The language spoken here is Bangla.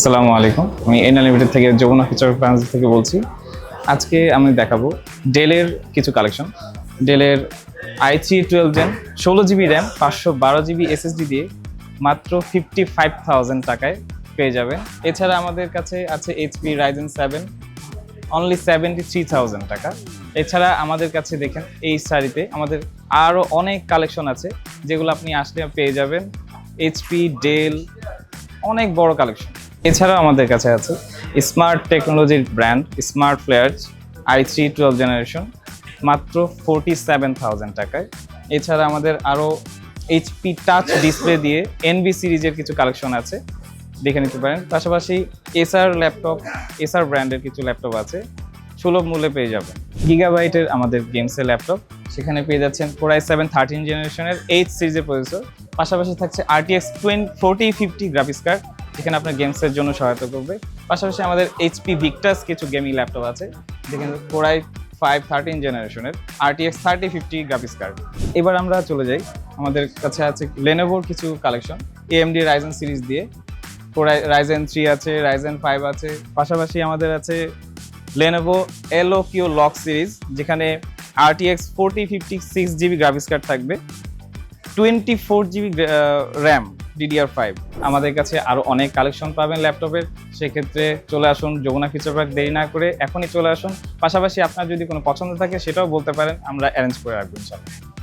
আসসালামু আলাইকুম, আমি এনা লিমিটেড থেকে যমুনা ফিচার ব্রাঞ্চ থেকে বলছি। আজকে আমি দেখাবো ডেলের কিছু কালেকশন। ডেলের i3 12 gen 16 GB RAM 512 GB SSD দিয়ে মাত্র 55,000 টাকায় পেয়ে যাবেন। এছাড়া আমাদের কাছে আছে এইচপি রাইজেন 7 অনলি 73,000 টাকা। এছাড়া আমাদের কাছে দেখেন এই শাড়িতে আমাদের আরও অনেক কালেকশন আছে, যেগুলো আপনি আসলে পেয়ে যাবেন। এইচপি ডেল অনেক বড় কালেকশন। এছাড়াও আমাদের কাছে আছে স্মার্ট টেকনোলজির brand smart flares i3 12 generation মাত্র 47,000 টাকায়। এছাড়া আমাদের আরও এইচপি টাচ ডিসপ্লে দিয়ে এনবি সিরিজের কিছু কালেকশন আছে, দেখে নিতে পারেন। পাশাপাশি এসার ব্র্যান্ডের কিছু ল্যাপটপ আছে, সুলভ মূল্যে পেয়ে যাবেন। গিগাবাইটের আমাদের গেমসের ল্যাপটপ, সেখানে পেয়ে যাচ্ছেন Core i7 13 জেনারেশনের 8 সিরিজের প্রসেসর। পাশাপাশি থাকছে RTX 4050 গ্রাফিক্স কার্ড, যেখানে আপনার গেমসের জন্য সহায়তা করবে। পাশাপাশি আমাদের HP ভিক্টাস কিছু গেমিং ল্যাপটপ আছে, যেখানে Core i5 13 জেনারেশনের RTX 3050 গ্রাফিক্স কার্ড। এবার আমরা চলে যাই, আমাদের কাছে আছে Lenovoর কিছু কালেকশন AMD Ryzen সিরিজ দিয়ে। Core Ryzen 3 আছে, Ryzen 5 আছে। পাশাপাশি আমাদের আছে Lenovo LOQ লক সিরিজ, যেখানে RTX 4050 6GB গ্রাফিক্স কার্ড থাকবে, 24GB র্যাম DDR5। আমাদের কাছে আরও অনেক কালেকশন পাবেন ল্যাপটপের, সেক্ষেত্রে চলে আসুন যমুনা ফিচার পার্ক, দেরি না করে এখনই চলে আসুন। পাশাপাশি আপনার যদি কোনো পছন্দ থাকে সেটাও বলতে পারেন, আমরা অ্যারেঞ্জ করে রাখবো ইনশাআল্লাহ।